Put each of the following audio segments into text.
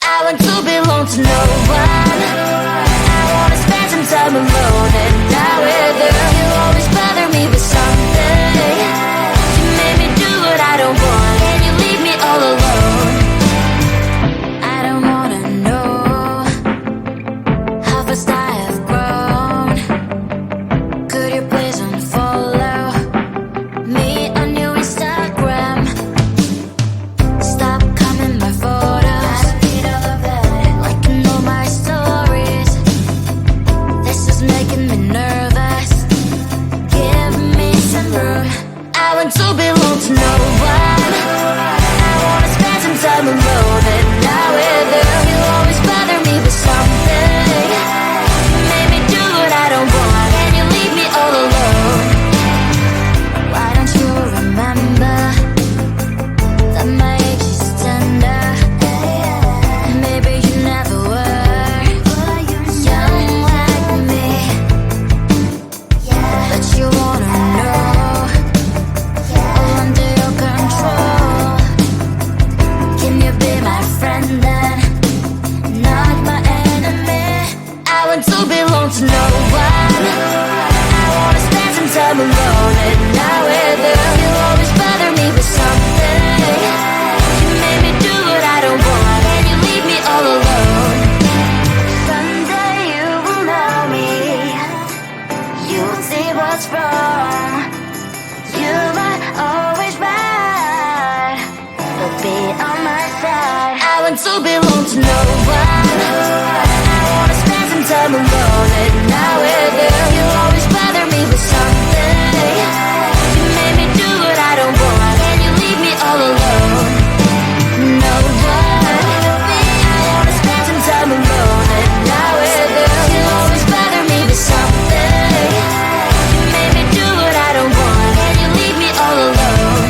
I want to belong to no one. I wanna spend some time alone and die with you. You always bother me with something. You made me do what I don't want, and you leave me all alone. I don't wanna know how fast I have grown. Could you please unfollow me on your Instagram? Stop coming my photos. I read all of that, liking all my stories. This is making me nervous. Give me some room. I want to belong to no one. I wanna spend some time alone and die with you. You always bother me with something. You made me do what I don't want, and you leave me all alone. Why don't you remember that my age is tender? Maybe you never were young like me, but you wanna know all under your control. Can you be my friend then, not my enemy? I want to belong to no one. I wanna spend some time alone and die with you. You always bother me with something. You made me do what I don't want, and you leave me all alone. Someday you will know me. You'll see what's wrong. You might always right, but be on my side. I want to belong to no one. I wanna spend some time alone and die with you. You always bother me with something. You made me do what I don't want, and you leave me all alone. No one. I wanna spend some time alone and die with you. You always bother me with something. You made me do what I don't want, and you leave me all alone.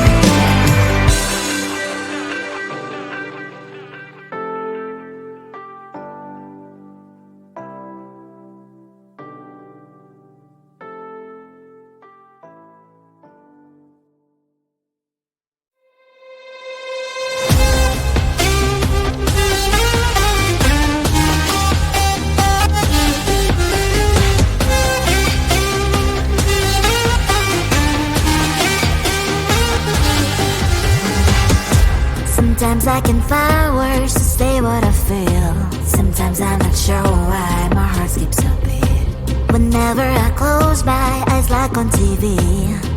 Sometimes I can find words to say what I feel. Sometimes I'm not sure why my heart skips a beat. Whenever I close my eyes like on TV,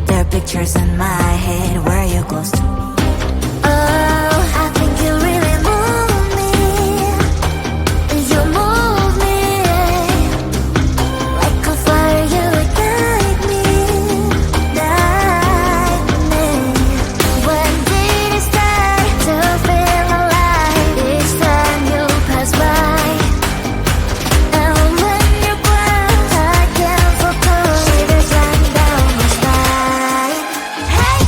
there are pictures in my head where you're close to me. Oh, I think you really move me. You move me like a fire, you ignite me, ignite me. When did it start to feel alive? Each time you pass by, and when you glance, I can't focus. Shivers running down my spine. Hey.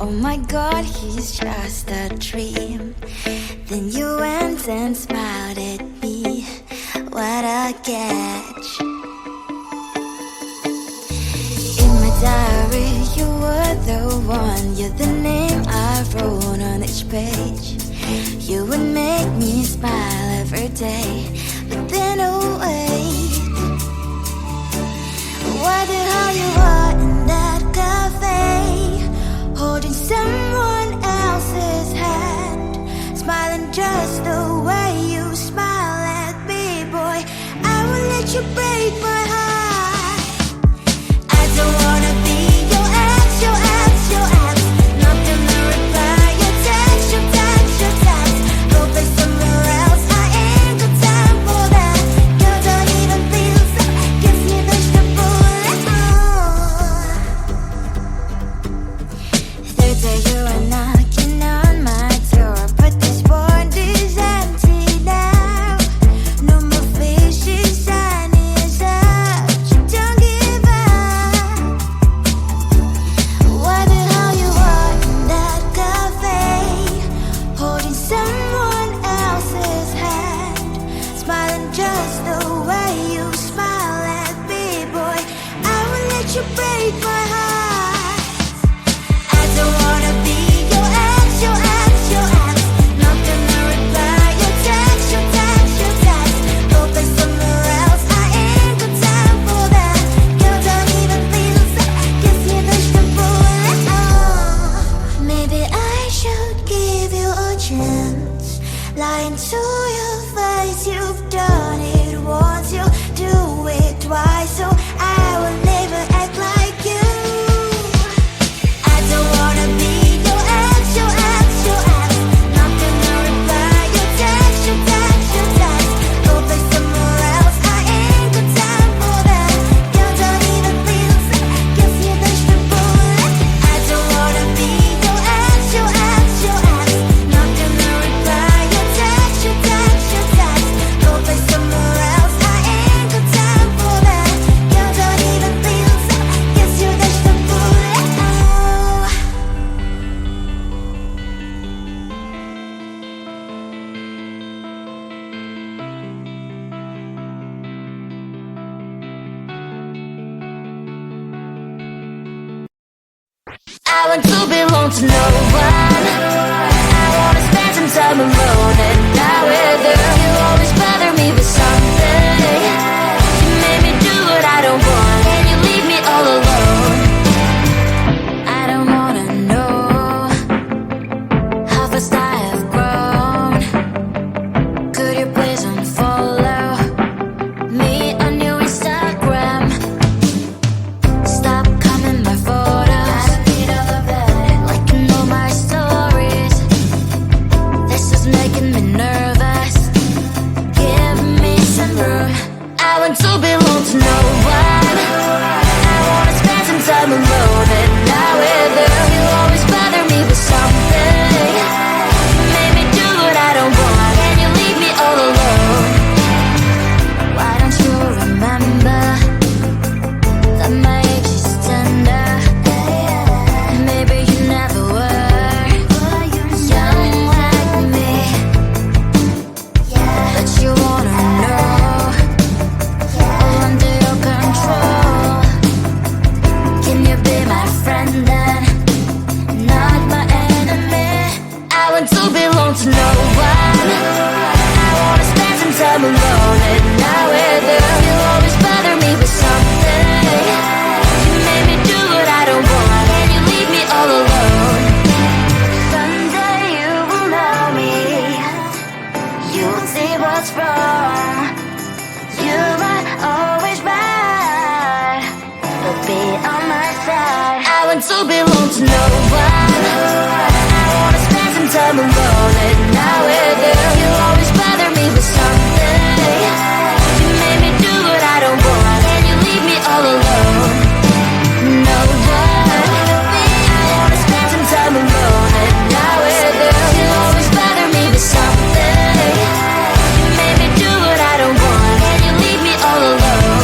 Oh my God, he's just a dream. Then you went and smiled at me. What a catch. In my diary, you were the one. You're the name I wrote on each page. You would make me smile every day. But then, oh wait, what the hell you are in that cafe, holding someone else's hand, smiling just the way you smile at me, boy. I will let you break my heart. I don't wanna be your ex, your ex, your ex. Not gonna reply your text, your text, your text. Go play somewhere else, I ain't got time for that. Girl, don't even feel so, gives me vegetable. Third day you are knocking on my door, but this board is empty now. No more fishes, sun is up. You don't give up. What the hell you are in that cafe, holding someone else's hand, smiling just the way you smile at me, boy. I will let you break my heart. I don't wanna be your ex, your ex, your ex. Not gonna reply your text, your text, your text. Go play somewhere else, I ain't got time for that. Girl, don't even feel so, gives me vegetable. Maybe I should give you a chance. Lying to your face, you've done it once, you do it twice, so I will never act like you. I don't wanna be your ex, your ex, your ex. Not gonna reply your text, your text, your text. Go play somewhere else, I ain't got time for that. Girl, don't even feel so, gives me vegetable. I don't wanna be your ex, your ex, your ex. Not gonna reply your text, your text, your text. Go play somewhere else, I ain't got time for that. Girl, don't even feel so, gives you vegetable. I want to belong to no one. I wanna spend some time alone and not with her. You always bother me with something. You made me do what I don't want, and you leave me all alone. I don't wanna know how fast I have grown. Could you please unfollow me on your Instagram? Stop coming my photos, like you know my stories. This is making me nervous. Give me some room. I want to belong to no one. I wanna spend some time alone and not with her. You always bother me with something. You made me do what I don't want, and you leave me all alone. Why don't you remember that my age is tender? Maybe you never were young like me, but you wanna know all under your control. Can you be my friend then, not my enemy? I want to belong to no one. I wanna spend some time alone and not with her. You always bother me with something. You made me do what I don't want, and you leave me all alone. Someday you will know me. You will see what's wrong. You might always right, but be on my side. I want to belong to no one. I wanna spend some time alone and not with her. You always bother me with something. You made me do what I don't want, and you leave me all alone. No one. I wanna spend some time alone and not with her. You always bother me with something. You made me do what I don't want, and you leave me all alone. 'Cause I don't wanna be your ex, your ex, your ex. Not gonna reply your text, your text, your text. Go play somewhere else, I ain't got time for that. Girl, don't even feel so, gives me vegetable. I don't wanna be your ex, your ex, your ex. Not gonna reply your text, your text, your text. Go play somewhere else, I ain't got time for that. Girl, don't even feel so, gives me vegetable.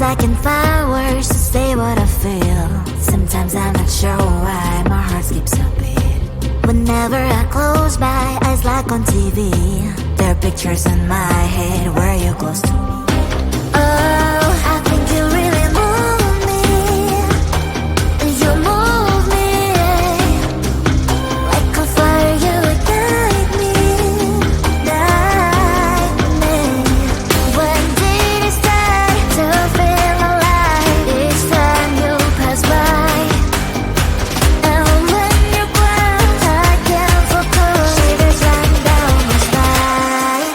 I can find words to say what I feel. Sometimes I'm not sure why my heart skips a beat. Whenever I close my eyes like on TV, there are pictures in my head where you're close to me. Oh, I think you really move me. You move me like a fire, you ignite me, ignite me. When did it start to feel alive? Each time you pass by, and when you ground, I can't focus. Shivers run down my spine.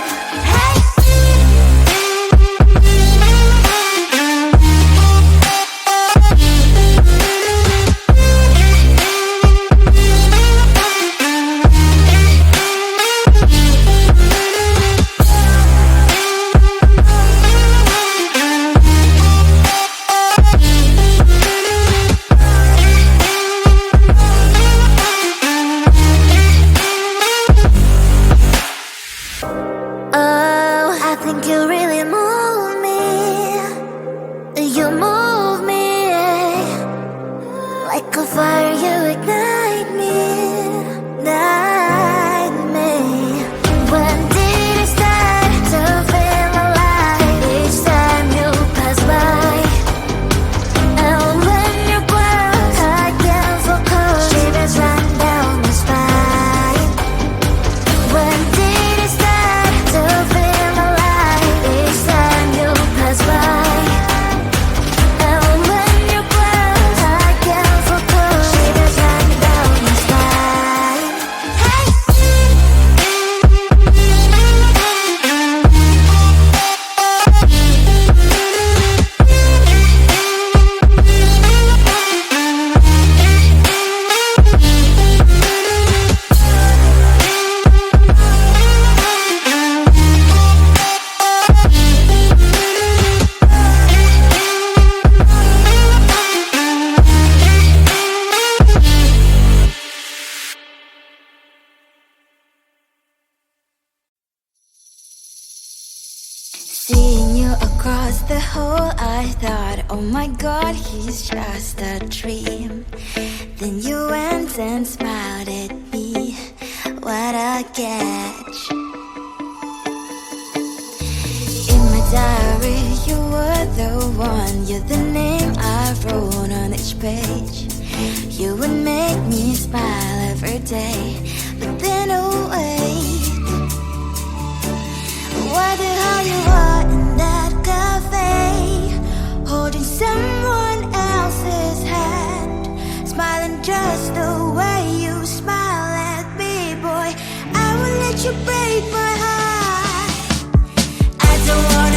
Hey. Oh, I think you really move me. You move me like a fire, you ignite me, ignite me. When did it start to feel alive? Each time you pass by, and when you ground, I can't focus. Shivers run down my spine. When did it start to feel alive? Each time you pass by, and when you ground, I can't focus. Shivers run down my spine. Hey. Seeing you across the hall, I thought, oh my god, he's just a dream. Then you went and smiled at me. What a catch. In my diary, you were the one. You're the name I wrote on each page. You would make me smile every day. But then, oh wait, what the hell you are in that cafe, holding someone else's hand, smiling just the way you smile at me, boy. I will let you break my heart. I don't want